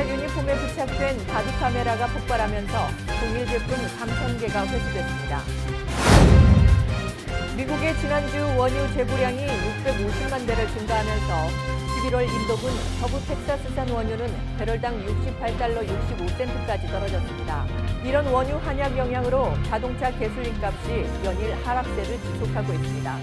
경찰 유니폼에 부착된 바디 카메라가 폭발하면서 동일 제품 3,000개가 회수됐습니다. 미국의 지난주 원유 재고량이 650만 배럴 증가하면서 11월 인도분 서부 텍사스산 원유는 배럴당 68달러 65센트까지 떨어졌습니다. 이런 원유 한약 영향으로 자동차 가솔린 값이 연일 하락세를 지속하고 있습니다.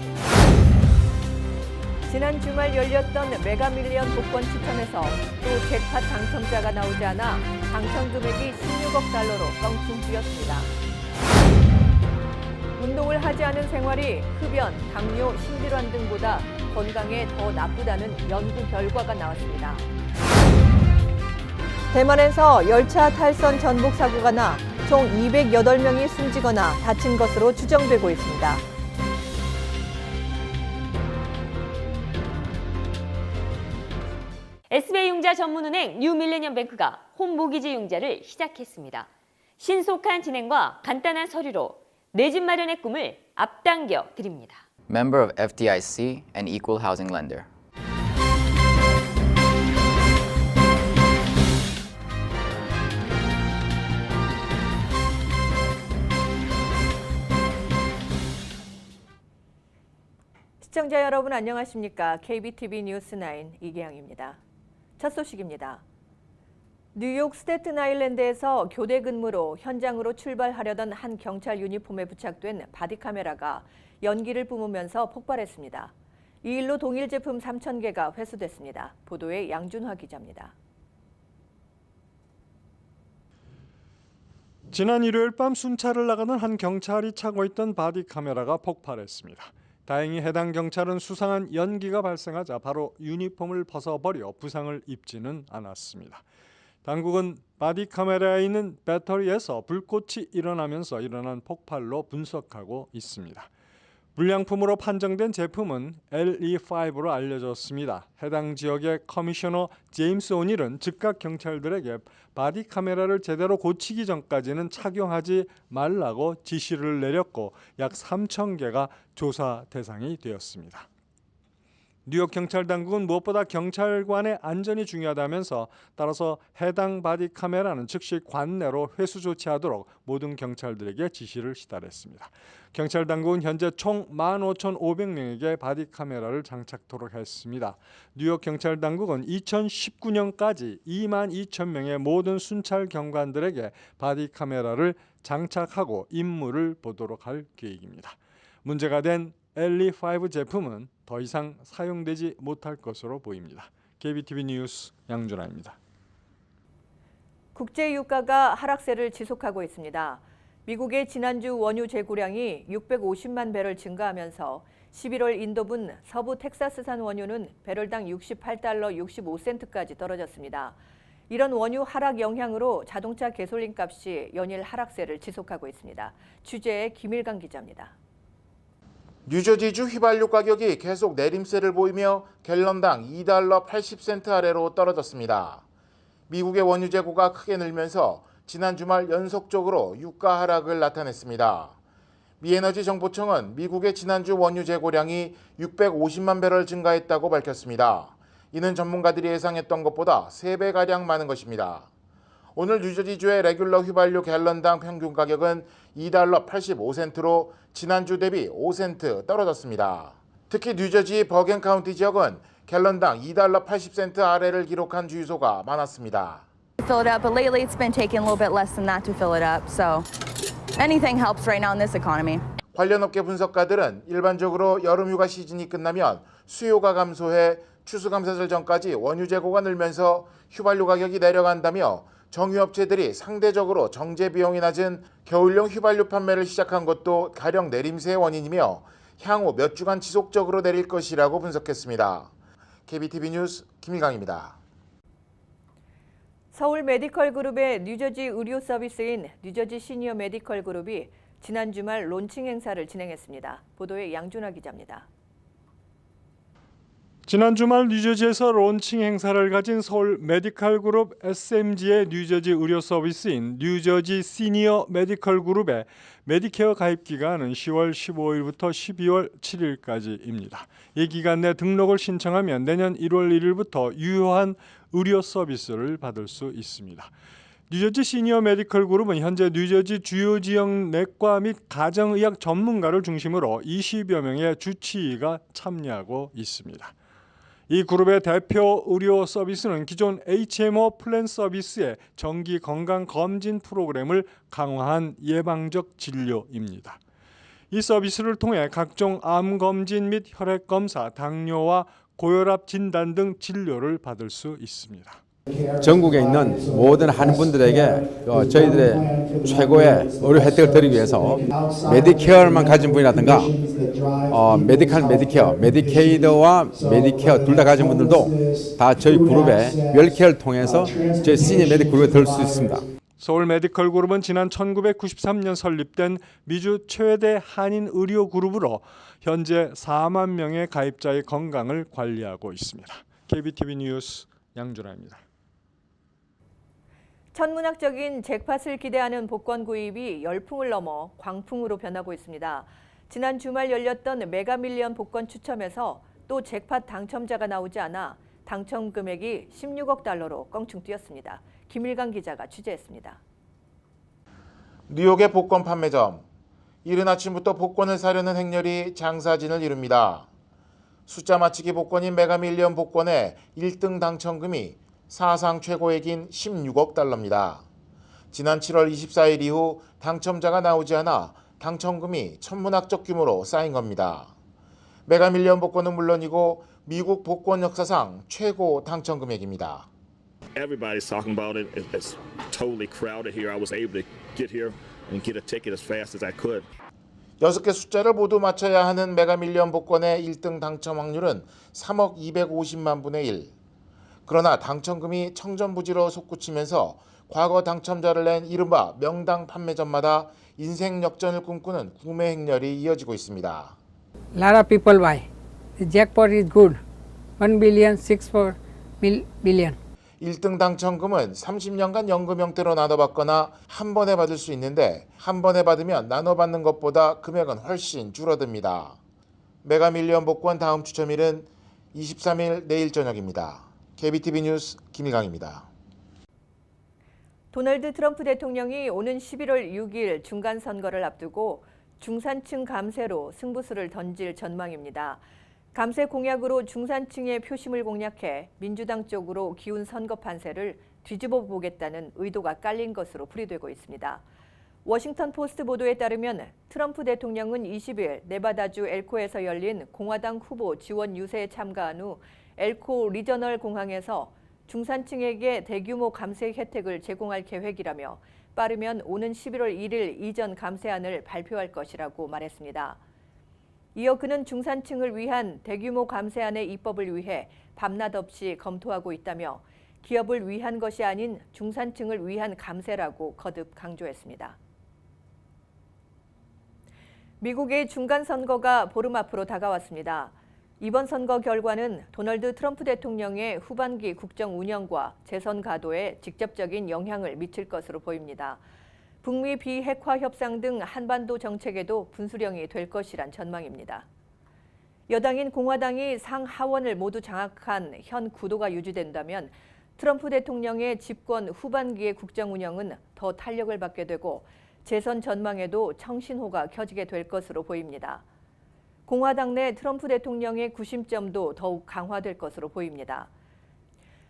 지난 주말 열렸던 메가밀리언 복권 추첨에서 또 잭팟 당첨자가 나오지 않아 당첨 금액이 16억 달러로 껑충 뛰었습니다. 운동을 하지 않은 생활이 흡연, 당뇨, 심질환 등보다 건강에 더 나쁘다는 연구 결과가 나왔습니다. 대만에서 열차 탈선 전복 사고가 나 총 208명이 숨지거나 다친 것으로 추정되고 있습니다. SBI 융자 전문은행 뉴밀레니엄뱅크가 홈모기지 융자를 시작했습니다. 신속한 진행과 간단한 서류로 내 집 마련의 꿈을 앞당겨 드립니다. Member of FDIC and equal housing lender. 시청자 여러분 안녕하십니까? KBTV 뉴스9 이계영입니다. 첫 소식입니다. 뉴욕 스태튼 아일랜드에서 교대 근무로 현장으로 출발하려던 한 경찰 유니폼에 부착된 바디카메라가 연기를 뿜으면서 폭발했습니다. 이 일로 동일 제품 3,000개가 회수됐습니다. 보도에 양준화 기자입니다. 지난 일요일 밤 순찰을 나가던 한 경찰이 차고 있던 바디카메라가 폭발했습니다. 다행히 해당 경찰은 수상한 연기가 발생하자 바로 유니폼을 벗어버려 부상을 입지는 않았습니다. 당국은 바디카메라에 있는 배터리에서 불꽃이 일어나면서 일어난 폭발로 분석하고 있습니다. 불량품으로 판정된 제품은 LE5로 알려졌습니다. 해당 지역의 커미셔너 제임스 오닐은 즉각 경찰들에게 바디카메라를 제대로 고치기 전까지는 착용하지 말라고 지시를 내렸고 약 3,000개가 조사 대상이 되었습니다. 뉴욕 경찰 당국은 무엇보다 경찰관의 안전이 중요하다면서 따라서 해당 바디카메라는 즉시 관내로 회수 조치하도록 모든 경찰들에게 지시를 시달했습니다. 경찰 당국은 현재 총 15,500명에게 바디카메라를 장착토록 했습니다. 뉴욕 경찰 당국은 2019년까지 22,000명의 모든 순찰 경관들에게 바디카메라를 장착하고 임무를 보도록 할 계획입니다. 문제가 된 LE5 제품은 더 이상 사용되지 못할 것으로 보입니다. KBTV 뉴스 양준하입니다. 국제 유가가 하락세를 지속하고 있습니다. 미국의 지난주 원유 재고량이 650만 배럴 증가하면서 11월 인도분 서부 텍사스산 원유는 배럴당 68달러 65센트까지 떨어졌습니다. 이런 원유 하락 영향으로 자동차 가솔린 값이 연일 하락세를 지속하고 있습니다. 취재의 김일강 기자입니다. 뉴저지주 휘발유 가격이 계속 내림세를 보이며 갤런당 2달러 80센트 아래로 떨어졌습니다. 미국의 원유 재고가 크게 늘면서 지난 주말 연속적으로 유가 하락을 나타냈습니다. 미에너지 정보청은 미국의 지난주 원유 재고량이 650만 배럴 증가했다고 밝혔습니다. 이는 전문가들이 예상했던 것보다 3배가량 많은 것입니다. 오늘 뉴저지주의 레귤러 휘발유 갤런당 평균 가격은 2달러 85센트로 지난주 대비 5센트 떨어졌습니다. 특히 뉴저지 버겐 카운티 지역은 갤런당 2달러 80센트 아래를 기록한 주유소가 많았습니다. Fill it up, but lately it's been taking a little bit less than that to fill it up. So anything helps right now in this economy. 관련 업계 분석가들은 일반적으로 여름 휴가 시즌이 끝나면 수요가 감소해 추수감사절 전까지 원유 재고가 늘면서 휘발유 가격이 내려간다며 정유업체들이 상대적으로 정제 비용이 낮은 겨울용 휘발유 판매를 시작한 것도 가령 내림세의 원인이며 향후 몇 주간 지속적으로 내릴 것이라고 분석했습니다. KBTV 뉴스 김일강입니다. 서울 메디컬 그룹의 뉴저지 의료 서비스인 뉴저지 시니어 메디컬 그룹이 지난 주말 론칭 행사를 진행했습니다. 보도에 양준하 기자입니다. 지난 주말 뉴저지에서 론칭 행사를 가진 서울 메디컬 그룹 SMG의 뉴저지 의료 서비스인 뉴저지 시니어 메디컬 그룹의 메디케어 가입 기간은 10월 15일부터 12월 7일까지입니다. 이 기간 내 등록을 신청하면 내년 1월 1일부터 유효한 의료 서비스를 받을 수 있습니다. 뉴저지 시니어 메디컬 그룹은 현재 뉴저지 주요 지역 내과 및 가정의학 전문가를 중심으로 20여 명의 주치의가 참여하고 있습니다. 이 그룹의 대표 의료 서비스는 기존 HMO 플랜 서비스의 정기 건강 검진 프로그램을 강화한 예방적 진료입니다. 이 서비스를 통해 각종 암 검진 및 혈액 검사, 당뇨와 고혈압 진단 등 진료를 받을 수 있습니다. 전국에 있는 모든 한인분들에게 저희들의 최고의 의료 혜택을 드리기 위해서 메디케어만 가진 분이라든가 메디칼 메디케어, 메디케이드와 메디케어 둘 다 가진 분들도 다 저희 그룹의 웰케어를 통해서 저희 시니어 메디 그룹에 들을 수 있습니다. 서울 메디컬 그룹은 지난 1993년 설립된 미주 최대 한인 의료 그룹으로 현재 4만 명의 가입자의 건강을 관리하고 있습니다. KBTV 뉴스 양준하입니다. 천문학적인 잭팟을 기대하는 복권 구입이 열풍을 넘어 광풍으로 변하고 있습니다. 지난 주말 열렸던 메가밀리언 복권 추첨에서 또 잭팟 당첨자가 나오지 않아 당첨 금액이 16억 달러로 껑충 뛰었습니다. 김일강 기자가 취재했습니다. 뉴욕의 복권 판매점. 이른 아침부터 복권을 사려는 행렬이 장사진을 이룹니다. 숫자 맞히기 복권인 메가밀리언 복권의 1등 당첨금이 사상 최고액인 16억 달러입니다. 지난 7월 24일 이후 당첨자가 나오지 않아 당첨금이 천문학적 규모로 쌓인 겁니다. 메가밀리언 복권은 물론이고 미국 복권 역사상 최고 당첨금액입니다. Everybody's talking about it. It's totally crowded here. I was able to get here and get a ticket as fast as I could. 6개 숫자를 모두 맞춰야 하는 메가밀리언 복권의 1등 당첨 확률은 3억 250만 분의 1. 그러나 당첨금이 청전부지로 솟구치면서 과거 당첨자를 낸 이른바 명당 판매점마다 인생 역전을 꿈꾸는 구매 행렬이 이어지고 있습니다. A lot of people buy. The jackpot is good. 1 billion, 6 billion. 1등 당첨금은 30년간 연금 형태로 나눠받거나 한 번에 받을 수 있는데 한 번에 받으면 나눠받는 것보다 금액은 훨씬 줄어듭니다. 메가밀리언 복권 다음 추첨일은 23일 내일 저녁입니다. KBTV 뉴스 김일강입니다. 도널드 트럼프 대통령이 오는 11월 6일 중간선거를 앞두고 중산층 감세로 승부수를 던질 전망입니다. 감세 공약으로 중산층의 표심을 공략해 민주당 쪽으로 기운 선거 판세를 뒤집어 보겠다는 의도가 깔린 것으로 풀이되고 있습니다. 워싱턴 포스트 보도에 따르면 트럼프 대통령은 20일 네바다주 엘코에서 열린 공화당 후보 지원 유세에 참가한 후 엘코 리저널 공항에서 중산층에게 대규모 감세 혜택을 제공할 계획이라며 빠르면 오는 11월 1일 이전 감세안을 발표할 것이라고 말했습니다. 이어 그는 중산층을 위한 대규모 감세안의 입법을 위해 밤낮 없이 검토하고 있다며 기업을 위한 것이 아닌 중산층을 위한 감세라고 거듭 강조했습니다. 미국의 중간선거가 보름 앞으로 다가왔습니다. 이번 선거 결과는 도널드 트럼프 대통령의 후반기 국정 운영과 재선 가도에 직접적인 영향을 미칠 것으로 보입니다. 북미 비핵화 협상 등 한반도 정책에도 분수령이 될 것이란 전망입니다. 여당인 공화당이 상하원을 모두 장악한 현 구도가 유지된다면 트럼프 대통령의 집권 후반기의 국정 운영은 더 탄력을 받게 되고 재선 전망에도 청신호가 켜지게 될 것으로 보입니다. 공화당 내 트럼프 대통령의 구심점도 더욱 강화될 것으로 보입니다.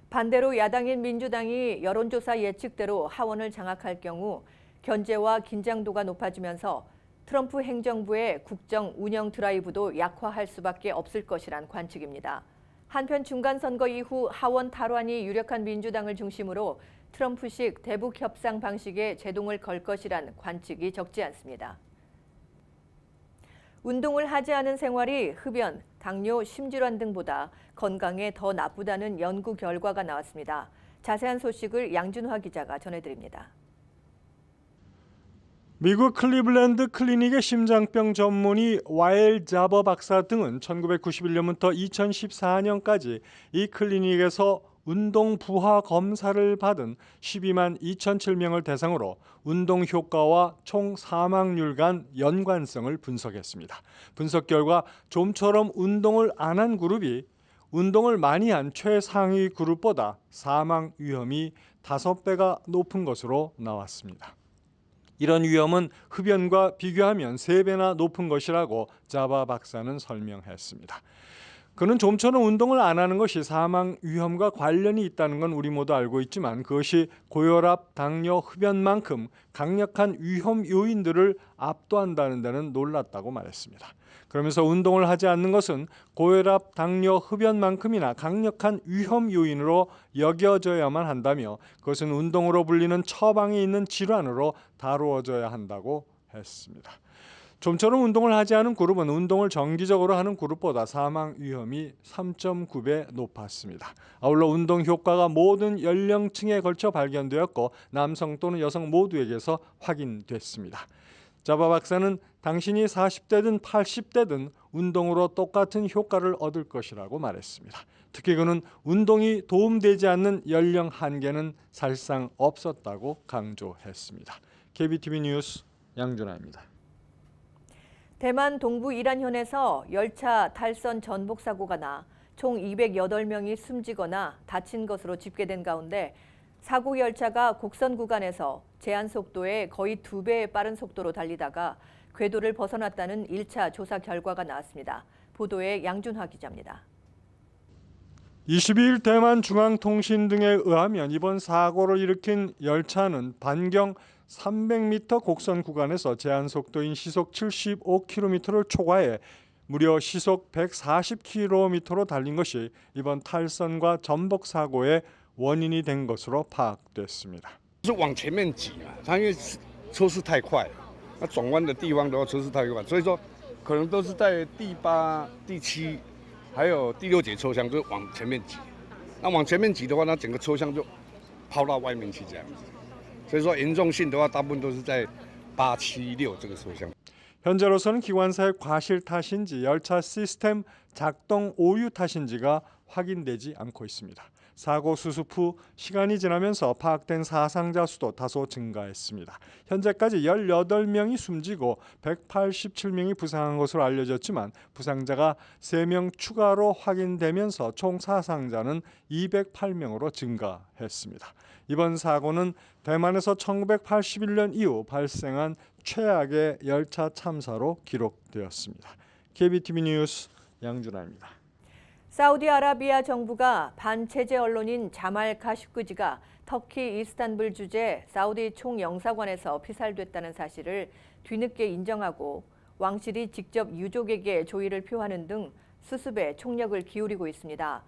반대로 야당인 민주당이 여론조사 예측대로 하원을 장악할 경우 견제와 긴장도가 높아지면서 트럼프 행정부의 국정 운영 드라이브도 약화할 수밖에 없을 것이란 관측입니다. 한편 중간선거 이후 하원 탈환이 유력한 민주당을 중심으로 트럼프식 대북 협상 방식에 제동을 걸 것이란 관측이 적지 않습니다. 운동을 하지 않은 생활이 흡연, 당뇨, 심질환 등보다 건강에 더 나쁘다는 연구 결과가 나왔습니다. 자세한 소식을 양준화 기자가 전해드립니다. 미국 클리블랜드 클리닉의 심장병 전문의 와일 자버 박사 등은 1991년부터 2014년까지 이 클리닉에서 운동 부하 검사를 받은 12만 2,007명을 대상으로 운동 효과와 총 사망률 간 연관성을 분석했습니다. 분석 결과 좀처럼 운동을 안 한 그룹이 운동을 많이 한 최상위 그룹보다 사망 위험이 5배가 높은 것으로 나왔습니다. 이런 위험은 흡연과 비교하면 3배나 높은 것이라고 자바 박사는 설명했습니다. 그는 좀처럼 운동을 안 하는 것이 사망 위험과 관련이 있다는 건 우리 모두 알고 있지만 그것이 고혈압, 당뇨, 흡연만큼 강력한 위험 요인들을 압도한다는 데는 놀랐다고 말했습니다. 그러면서 운동을 하지 않는 것은 고혈압, 당뇨, 흡연만큼이나 강력한 위험 요인으로 여겨져야만 한다며 그것은 운동으로 불리는 처방이 있는 질환으로 다루어져야 한다고 했습니다. 좀처럼 운동을 하지 않은 그룹은 운동을 정기적으로 하는 그룹보다 사망 위험이 3.9배 높았습니다. 아울러 운동 효과가 모든 연령층에 걸쳐 발견되었고 남성 또는 여성 모두에게서 확인됐습니다. 자바 박사는 당신이 40대든 80대든 운동으로 똑같은 효과를 얻을 것이라고 말했습니다. 특히 그는 운동이 도움되지 않는 연령 한계는 사실상 없었다고 강조했습니다. KBTV 뉴스 양준하입니다. 대만 동부 이란현에서 열차 탈선 전복 사고가 나 총 208명이 숨지거나 다친 것으로 집계된 가운데 사고 열차가 곡선 구간에서 제한 속도의 거의 2배의 빠른 속도로 달리다가 궤도를 벗어났다는 1차 조사 결과가 나왔습니다. 보도에 양준화 기자입니다. 22일 대만 중앙통신 등에 의하면 이번 사고를 일으킨 열차는 반경 300m 곡선 구간에서 제한 속도인 시속 75km를 초과해 무려 시속 140km로 달린 것이 이번 탈선과 전복 사고의 원인이 된 것으로 파악됐습니다. 是往前面挤嘛，它因为车速太快，那转弯的地方的话车速太快，所以说可能都是在第8、第7，还有第6节车厢就往前面挤。那往前面挤的话，那整个车厢就抛到外面去这样子。所以说严重性的话，大部分都是在8、7、6这个车厢。 현재로서는 기관사의 과실 탓인지 열차 시스템 작동 오류 탓인지가 확인되지 않고 있습니다. 사고 수습 후 시간이 지나면서 파악된 사상자 수도 다소 증가했습니다. 현재까지 18명이 숨지고 187명이 부상한 것으로 알려졌지만 부상자가 3명 추가로 확인되면서 총 사상자는 208명으로 증가했습니다. 이번 사고는 대만에서 1981년 이후 발생한 최악의 열차 참사로 기록되었습니다. KBTV 뉴스 양준하입니다. 사우디아라비아 정부가 반체제 언론인 자말 카슈크지가 터키 이스탄불 주재 사우디 총영사관에서 피살됐다는 사실을 뒤늦게 인정하고 왕실이 직접 유족에게 조의를 표하는 등 수습에 총력을 기울이고 있습니다.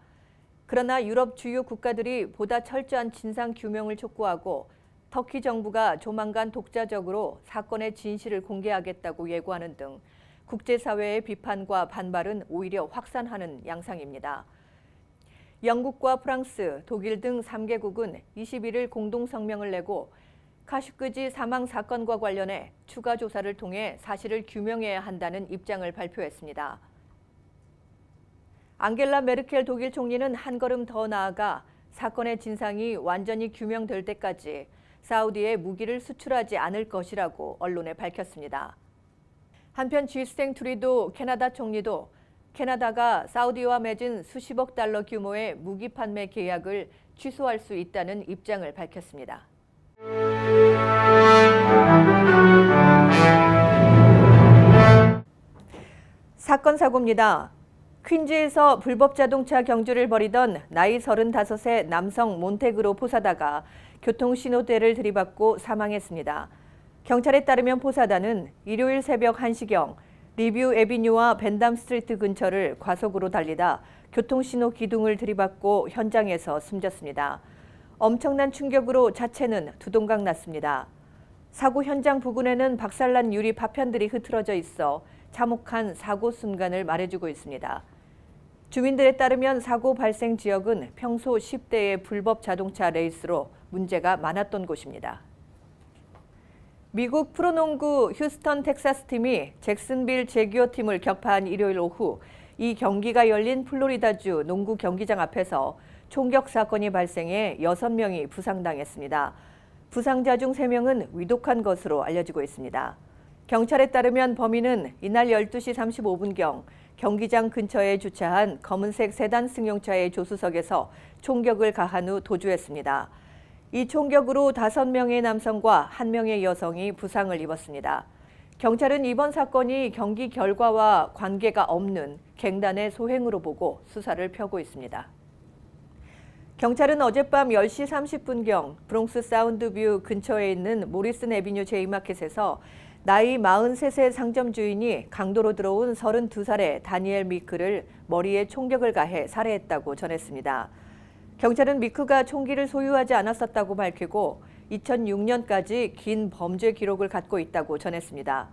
그러나 유럽 주요 국가들이 보다 철저한 진상 규명을 촉구하고 터키 정부가 조만간 독자적으로 사건의 진실을 공개하겠다고 예고하는 등 국제사회의 비판과 반발은 오히려 확산하는 양상입니다. 영국과 프랑스, 독일 등 3개국은 21일 공동성명을 내고 카슈크지 사망 사건과 관련해 추가 조사를 통해 사실을 규명해야 한다는 입장을 발표했습니다. 앙겔라 메르켈 독일 총리는 한 걸음 더 나아가 사건의 진상이 완전히 규명될 때까지 사우디에 무기를 수출하지 않을 것이라고 언론에 밝혔습니다. 한편 지스탱 트루도 캐나다 총리도 캐나다가 사우디와 맺은 수십억 달러 규모의 무기 판매 계약을 취소할 수 있다는 입장을 밝혔습니다. 사건 사고입니다. 퀸즈에서 불법 자동차 경주를 벌이던 나이 35세 남성 몬테그로 포사다가 교통신호대를 들이받고 사망했습니다. 경찰에 따르면 포사다는 일요일 새벽 1시경 리뷰 에비뉴와 벤담 스트리트 근처를 과속으로 달리다 교통신호 기둥을 들이받고 현장에서 숨졌습니다. 엄청난 충격으로 자체는 두동강 났습니다. 사고 현장 부근에는 박살난 유리 파편들이 흐트러져 있어 참혹한 사고 순간을 말해주고 있습니다. 주민들에 따르면 사고 발생 지역은 평소 10대의 불법 자동차 레이스로 문제가 많았던 곳입니다. 미국 프로농구 휴스턴 텍사스 팀이 잭슨빌 제규어 팀을 격파한 일요일 오후 이 경기가 열린 플로리다주 농구 경기장 앞에서 총격 사건이 발생해 6명이 부상당했습니다. 부상자 중 3명은 위독한 것으로 알려지고 있습니다. 경찰에 따르면 범인은 이날 12시 35분경 경기장 근처에 주차한 검은색 세단 승용차의 조수석에서 총격을 가한 후 도주했습니다. 이 총격으로 5명의 남성과 1명의 여성이 부상을 입었습니다. 경찰은 이번 사건이 경기 결과와 관계가 없는 갱단의 소행으로 보고 수사를 펴고 있습니다. 경찰은 어젯밤 10시 30분경 브롱스 사운드뷰 근처에 있는 모리슨 애비뉴 제이마켓에서 나이 43세 상점 주인이 강도로 들어온 32살의 다니엘 미크를 머리에 총격을 가해 살해했다고 전했습니다. 경찰은 미크가 총기를 소유하지 않았었다고 밝히고 2006년까지 긴 범죄 기록을 갖고 있다고 전했습니다.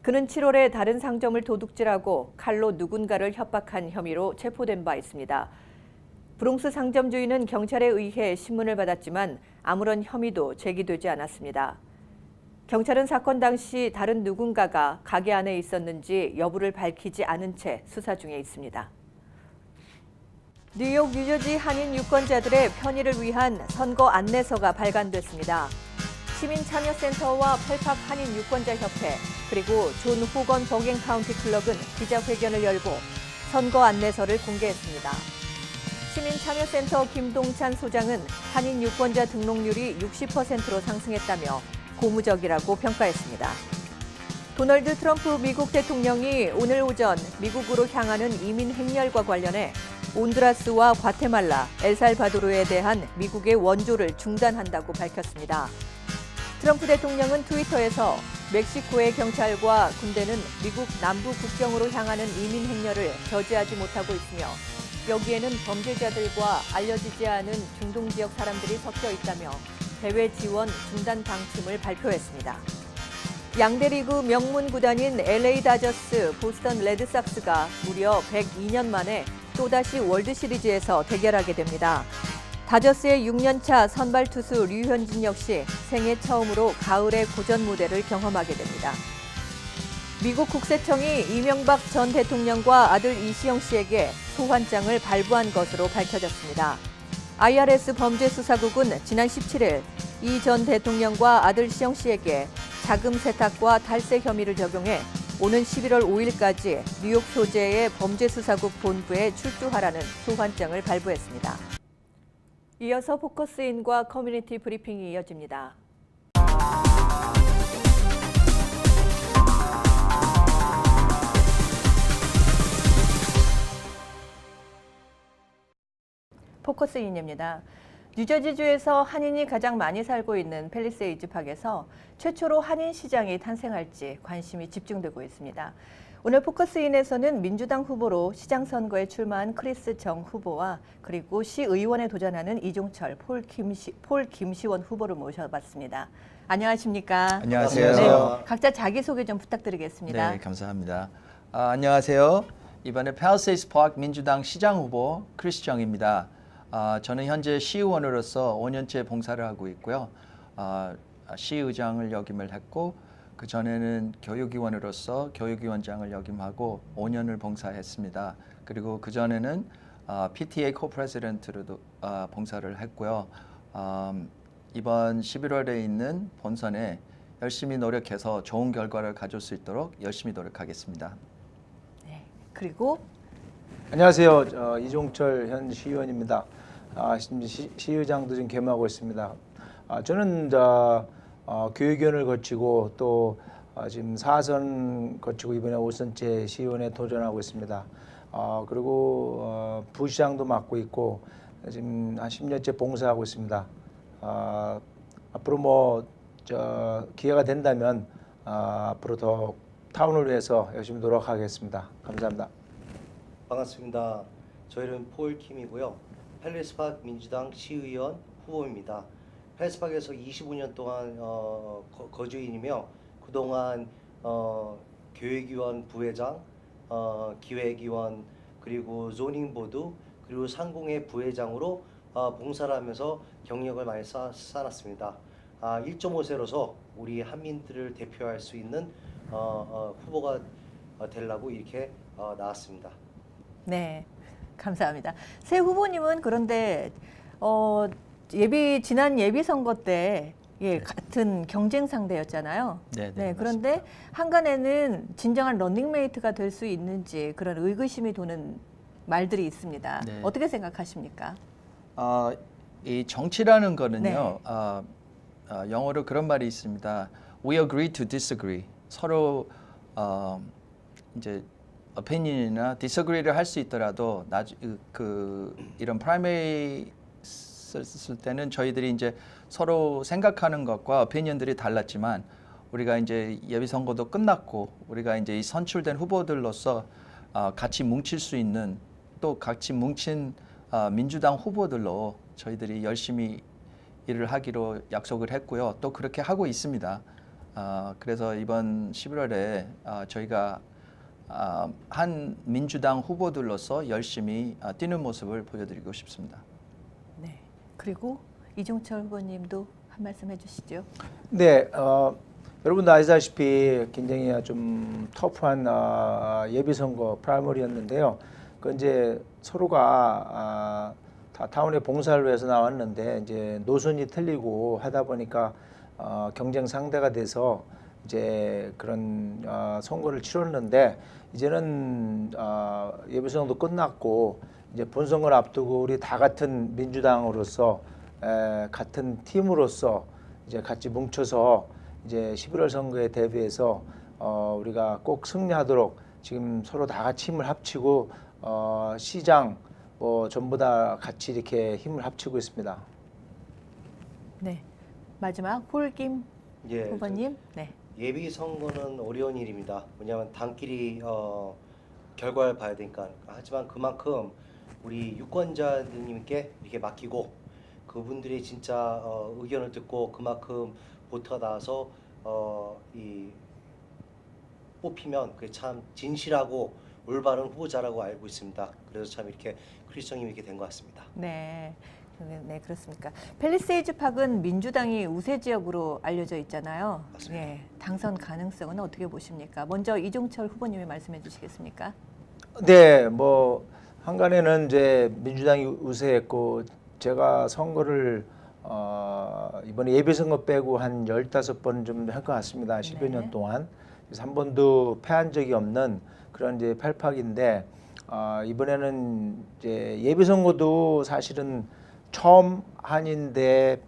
그는 7월에 다른 상점을 도둑질하고 칼로 누군가를 협박한 혐의로 체포된 바 있습니다. 브롱스 상점 주인은 경찰에 의해 신문을 받았지만 아무런 혐의도 제기되지 않았습니다. 경찰은 사건 당시 다른 누군가가 가게 안에 있었는지 여부를 밝히지 않은 채 수사 중에 있습니다. 뉴욕, 뉴저지 한인 유권자들의 편의를 위한 선거 안내서가 발간됐습니다. 시민참여센터와 펠팍 한인 유권자협회 그리고 존 호건 버갱 카운티 클럽은 기자회견을 열고 선거 안내서를 공개했습니다. 시민참여센터 김동찬 소장은 한인 유권자 등록률이 60%로 상승했다며 고무적이라고 평가했습니다. 도널드 트럼프 미국 대통령이 오늘 오전 미국으로 향하는 이민 행렬과 관련해 온두라스와 과테말라, 엘살바도르에 대한 미국의 원조를 중단한다고 밝혔습니다. 트럼프 대통령은 트위터에서 멕시코의 경찰과 군대는 미국 남부 국경으로 향하는 이민 행렬을 저지하지 못하고 있으며 여기에는 범죄자들과 알려지지 않은 중동 지역 사람들이 섞여 있다며 대외 지원 중단 방침을 발표했습니다. 양대 리그 명문 구단인 LA 다저스, 보스턴 레드삭스가 무려 102년 만에 또다시 월드시리즈에서 대결하게 됩니다. 다저스의 6년차 선발 투수 류현진 역시 생애 처음으로 가을의 고전 무대를 경험하게 됩니다. 미국 국세청이 이명박 전 대통령과 아들 이시영 씨에게 소환장을 발부한 것으로 밝혀졌습니다. IRS 범죄수사국은 지난 17일 이 전 대통령과 아들 시영 씨에게 자금 세탁과 탈세 혐의를 적용해 오는 11월 5일까지 뉴욕 소재의 범죄수사국 본부에 출두하라는 소환장을 발부했습니다. 이어서 포커스인과 커뮤니티 브리핑이 이어집니다. 포커스인입니다. 뉴저지주에서 한인이 가장 많이 살고 있는 팰리세이즈 팍에서 최초로 한인 시장이 탄생할지 관심이 집중되고 있습니다. 오늘 포커스인에서는 민주당 후보로 시장 선거에 출마한 크리스 정 후보와 그리고 시의원에 도전하는 이종철, 폴 김시원 후보를 모셔봤습니다. 안녕하십니까? 안녕하세요. 네, 각자 자기소개 좀 부탁드리겠습니다. 네, 감사합니다. 안녕하세요. 이번에 팰리세이즈 파크 민주당 시장 후보 크리스 정입니다. 저는 현재 시의원으로서 5년째 봉사를 하고 있고요. 시의장을 역임을 했고 그 전에는 교육위원으로서 교육위원장을 역임하고 5년을 봉사했습니다. 그리고 그 전에는 PTA co-president로도 봉사를 했고요. 이번 11월에 있는 본선에 열심히 노력해서 좋은 결과를 가져올 수 있도록 열심히 노력하겠습니다. 네, 그리고 안녕하세요. 이종철 현 시의원입니다. 시의장도 지금 겸하고 있습니다. 저는 교육위원을 거치고 또 지금 4선 거치고 이번에 5선째 시의원에 도전하고 있습니다. 그리고 부시장도 맡고 있고 지금 한 10년째 봉사하고 있습니다. 앞으로 기회가 된다면 앞으로 더 타운을 위해서 열심히 노력하겠습니다. 감사합니다. 반갑습니다. 저 이름 폴 킴이고요. 팰리세이즈 파크 민주당 시의원 후보입니다. 팰리세이즈 파크에서 25년 동안 거주인이며 그동안 교육위원 부회장, 기획위원 그리고 조닝보드 그리고 상공회 부회장으로 봉사를 하면서 경력을 많이 쌓았습니다. 1.5세로서 우리 한민들을 대표할 수 있는 후보가 되려고 이렇게 나왔습니다. 네, 감사합니다. 새 후보님은 그런데 지난 예비 선거 때 같은 경쟁 상대였잖아요. 네, 그런데 한간에는 진정한 러닝메이트가 될 수 있는지 그런 의구심이 도는 말들이 있습니다. 네. 어떻게 생각하십니까? 이 정치라는 거는요. 네. 영어로 그런 말이 있습니다. We agree to disagree. 서로 이제 opinion이나 disagree를 할 수 있더라도 이런 프라이머리 쓸 때는 저희들이 이제 서로 생각하는 것과 opinion들이 달랐지만 우리가 이제 예비 선거도 끝났고 우리가 이제 이 선출된 후보들로서 같이 뭉칠 수 있는 또 같이 뭉친 민주당 후보들로 저희들이 열심히 일을 하기로 약속을 했고요. 또 그렇게 하고 있습니다. 그래서 이번 11월에 저희가 한 민주당 후보들로서 열심히 뛰는 모습을 보여드리고 싶습니다. 네. 그리고 이종철 후보님도 한 말씀 해주시죠. 네, 여러분도 아시다시피 굉장히 좀 터프한 예비 선거 프라이머리였는데요. 그 이제 서로가 다 타운의 봉사를 위해서 나왔는데 이제 노선이 틀리고 하다 보니까 경쟁 상대가 돼서 이제 그런 선거를 치렀는데 이제는 예비 선거도 끝났고 이제 본선거를 앞두고 우리 다 같은 민주당으로서 같은 팀으로서 이제 같이 뭉쳐서 이제 11월 선거에 대비해서 우리가 꼭 승리하도록 지금 서로 다 같이 힘을 합치고 시장 전부 다 같이 이렇게 힘을 합치고 있습니다. 네. 마지막 폴김 예, 후보님. 네. 예비 선거는 어려운 일입니다. 왜냐하면 당끼리 결과를 봐야 되니까. 하지만 그만큼 우리 유권자님께 이렇게 맡기고 그분들이 진짜 의견을 듣고 그만큼 보트가 나와서 이 뽑히면 그게 참 진실하고 올바른 후보자라고 알고 있습니다. 그래서 참 이렇게 크리스정님이 이렇게 된 것 같습니다. 네. 네, 그렇습니까. 팰리세이즈 팍은 민주당이 우세 지역으로 알려져 있잖아요. 맞습니다. 예, 당선 가능성은 어떻게 보십니까? 먼저 이종철 후보님이 말씀해 주시겠습니까? 네, 한간에는 이제 민주당이 우세했고 제가 선거를 이번에 예비 선거 빼고 한 15번 좀 할 것 같습니다. 10여 년 동안. 그래서 한 번도 패한 적이 없는 그런 이제 팔팍인데 이번에는 이제 예비 선거도 사실은 처음 한인 대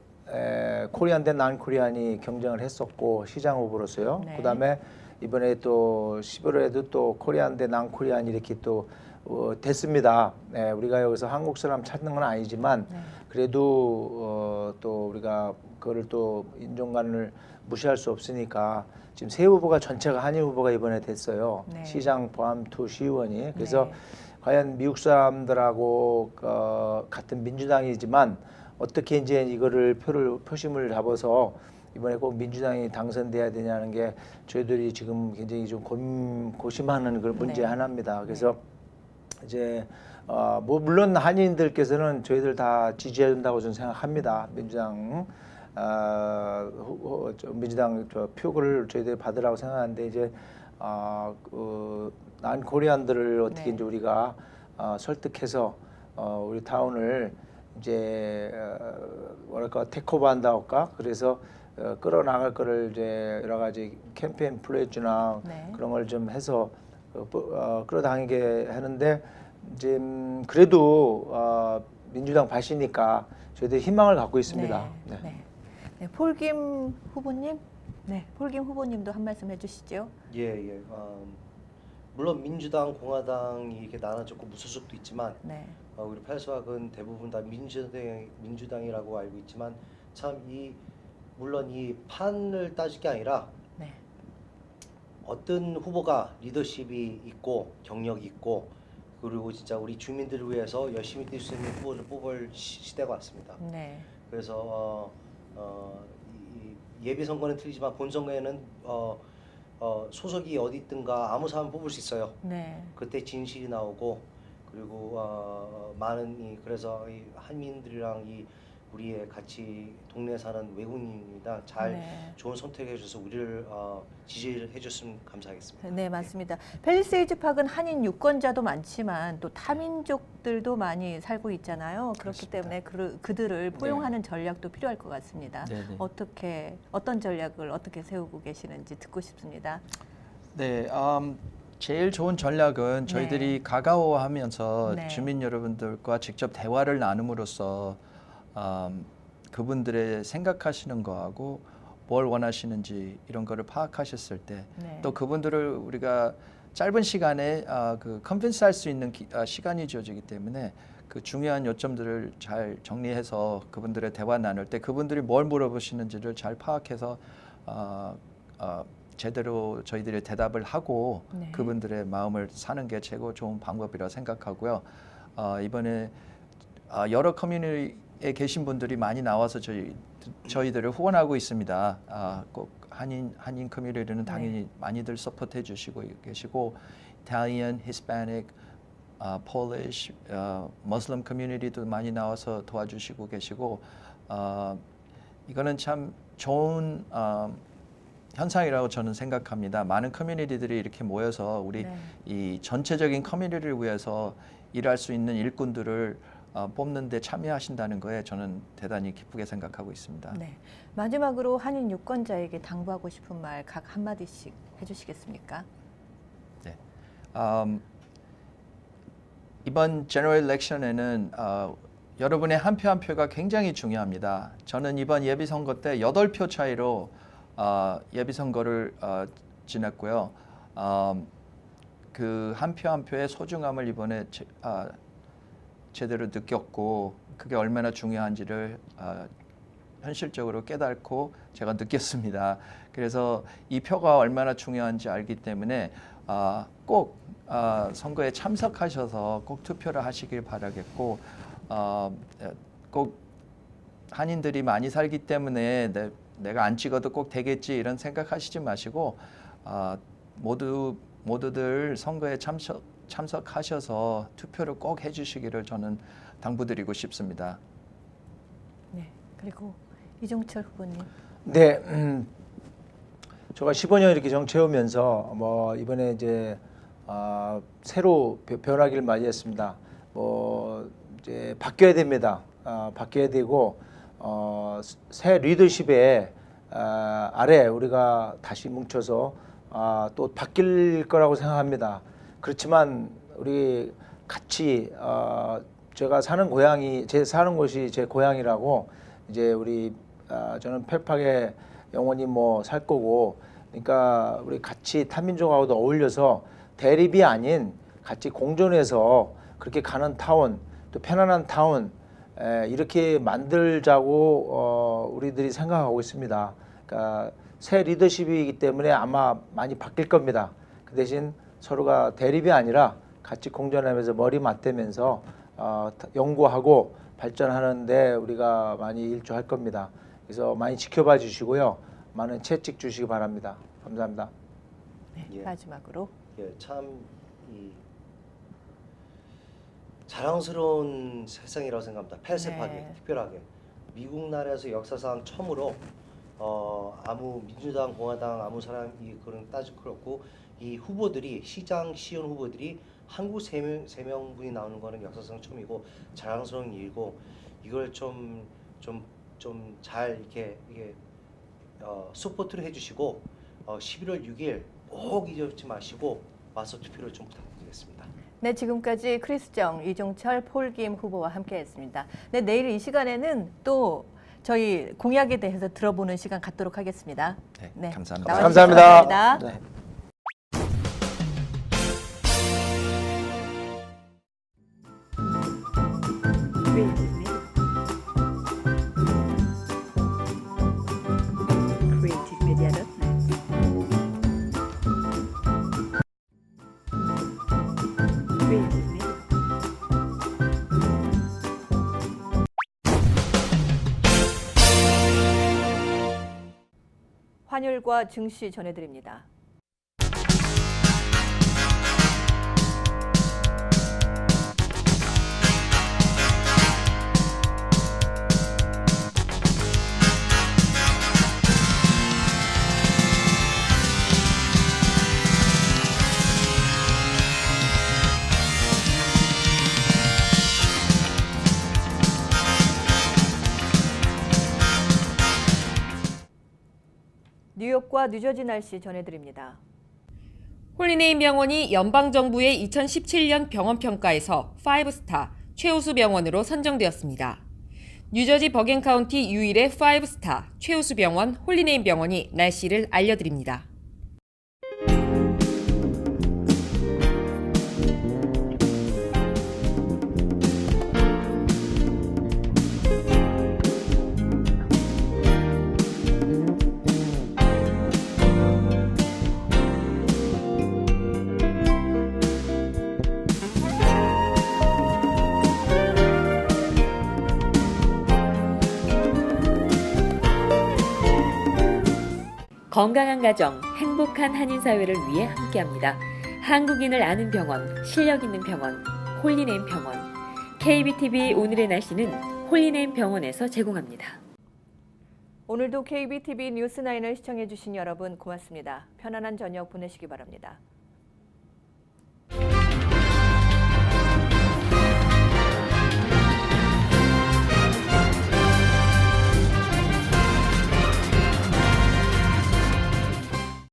코리안 대 난 코리안이 경쟁을 했었고 시장 후보로서요. 네. 그다음에 이번에 또 11월에도 또 코리안 대 난 코리안이 이렇게 또 됐습니다. 네, 우리가 여기서 한국 사람 찾는 건 아니지만 그래도 또 우리가 그거를 또 인종관을 무시할 수 없으니까 지금 세 후보가 전체가 한인 후보가 이번에 됐어요. 네. 시장 포함 두 시의원이. 그래서 네. 과연 미국 사람들하고 같은 민주당이지만 어떻게 이제 이거를 표심을 잡아서 이번에 꼭 민주당이 당선돼야 되냐는 게 저희들이 지금 굉장히 좀 고심하는 그 문제 하나입니다. 그래서 이제 물론 한인들께서는 저희들 다 지지해 준다고 저는 생각합니다. 민주당 표를 저희들이 받으라고 생각하는데 이제 난 코리안들을 어떻게 이제 우리가 설득해서 우리 타운을 이제 뭐랄까 테이크오버 한다고 할까? 그래서 끌어나갈 거를 이제 여러 가지 캠페인 플레이즈나 그런 걸 좀 해서 끌어당기게 하는데 이제 그래도 민주당 발시니까 저희들 희망을 갖고 있습니다. 네, 폴김 후보님. 네, 폴김 후보님도 한 말씀 해주시죠. 예. 물론 민주당, 공화당이 이렇게 나눠졌고 무소속도 있지만 우리 팰스박은 대부분 다 민주당이라고 알고 있지만 참 물론 이 판을 따질 게 아니라 어떤 후보가 리더십이 있고 경력이 있고 그리고 진짜 우리 주민들을 위해서 열심히 뛸 수 있는 후보를 뽑을 시대가 왔습니다. 그래서 예비 선거는 틀리지만 본 선거에는 소속이 어디 있든가 아무 사람 뽑을 수 있어요. 그때 진실이 나오고 그리고 많은 그래서 이 한민들이랑 이 우리의 같이 동네에 사는 외국인입니다. 잘 네. 좋은 선택해 주셔서 우리를 지지해 줬으면 감사하겠습니다. 네, 맞습니다. 팰리세이즈 파크는 한인 유권자도 많지만 또 타민족들도 많이 살고 있잖아요. 그렇기 그렇습니다. 때문에 그들을 포용하는 전략도 필요할 것 같습니다. 네네. 어떤 전략을 어떻게 세우고 계시는지 듣고 싶습니다. 네, 제일 좋은 전략은 저희들이 가까워하면서 네. 주민 여러분들과 직접 대화를 나눔으로써 그분들의 생각하시는 거하고 뭘 원하시는지 이런 거를 파악하셨을 때 또 네. 그분들을 우리가 짧은 시간에 그 컨빈스할 수 있는 시간이 주어지기 때문에 그 중요한 요점들을 잘 정리해서 그분들의 대화 나눌 때 그분들이 뭘 물어보시는지를 잘 파악해서 제대로 저희들이 대답을 하고 네. 그분들의 마음을 사는 게 최고 좋은 방법이라고 생각하고요. 이번에 여러 커뮤니티에 계신 분들이 많이 나와서 저희들을 후원하고 있습니다. 꼭 한인 커뮤니티는 당연히 많이들 서포트해 주시고 계시고 Italian, Hispanic, Polish, Muslim 커뮤니티도 많이 나와서 도와주시고 계시고 이거는 참 좋은 현상이라고 저는 생각합니다. 많은 커뮤니티들이 이렇게 모여서 우리 이 전체적인 커뮤니티를 위해서 일할 수 있는 일꾼들을 뽑는 데 참여하신다는 거에 저는 대단히 기쁘게 생각하고 있습니다. 네. 마지막으로 한인 유권자에게 당부하고 싶은 말 각 한마디씩 해주시겠습니까? 네. 이번 제너럴 일렉션에는 여러분의 한 표 한 표가 굉장히 중요합니다. 저는 이번 예비선거 때 8표 차이로 예비선거를 지냈고요. 그 한 표 한 표의 소중함을 이번에 제대로 느꼈고 그게 얼마나 중요한지를 현실적으로 깨닫고 제가 느꼈습니다. 그래서 이 표가 얼마나 중요한지 알기 때문에 꼭 선거에 참석하셔서 꼭 투표를 하시길 바라겠고 꼭 한인들이 많이 살기 때문에 내가 안 찍어도 꼭 되겠지 이런 생각하시지 마시고 모두들 선거에 참석하셔서 투표를 꼭 해주시기를 저는 당부드리고 싶습니다. 네. 그리고 이종철 후보님. 네, 제가 15년 이렇게 정치해오면서 뭐 이번에 이제 새로 변화기를 맞이했습니다. 뭐 이제 바뀌어야 됩니다. 바뀌어야 되고 새 리더십에 아래 우리가 다시 뭉쳐서 또 바뀔 거라고 생각합니다. 그렇지만 우리 같이 제가 사는 제 사는 곳이 제 고향이라고 이제 우리 저는 펠팍에 영원히 뭐 살 거고 그러니까 우리 같이 타민족하고도 어울려서 대립이 아닌 같이 공존해서 그렇게 가는 타운 또 편안한 타운 이렇게 만들자고 우리들이 생각하고 있습니다. 그러니까 새 리더십이기 때문에 아마 많이 바뀔 겁니다. 그 대신 서로가 대립이 아니라 같이 공존하면서 머리 맞대면서 연구하고 발전하는데 우리가 많이 일조할 겁니다. 그래서 많이 지켜봐 주시고요. 많은 채찍 주시기 바랍니다. 감사합니다. 네. 예. 마지막으로. 참 자랑스러운 세상이라고 생각합니다. 펠세파게 네. 특별하게 미국 나라에서 역사상 처음으로 아무 민주당, 공화당 아무 사람이 그런 따질 거 없고 이 후보들이 시장, 시의원 후보들이 한국 세 명분이 나오는 거는 역사상 처음이고 자랑스러운 일이고 이걸 좀 잘 이게 서포트를 해주시고 11월 6일 꼭 잊지 마시고 와서 투표를 좀 부탁드리겠습니다. 네, 지금까지 크리스정, 이종철, 폴김 후보와 함께했습니다. 네, 내일 이 시간에는 또 저희 공약에 대해서 들어보는 시간 갖도록 하겠습니다. 네, 감사합니다. 나와주셔서 감사합니다. 감사합니다. 네. 환율과 증시 전해드립니다. 뉴욕과 뉴저지 날씨 전해드립니다. 홀리네임 병원이 연방정부의 2017년 병원평가에서 5스타 최우수 병원으로 선정되었습니다. 뉴저지 버겐 카운티 유일의 5스타 최우수 병원 홀리네임 병원이 날씨를 알려드립니다. 건강한 가정, 행복한 한인사회를 위해 함께합니다. 한국인을 아는 병원, 실력 있는 병원, 홀리네임 병원. KBTV 오늘의 날씨는 홀리네임 병원에서 제공합니다. 오늘도 KBTV 뉴스9을 시청해주신 여러분 고맙습니다. 편안한 저녁 보내시기 바랍니다.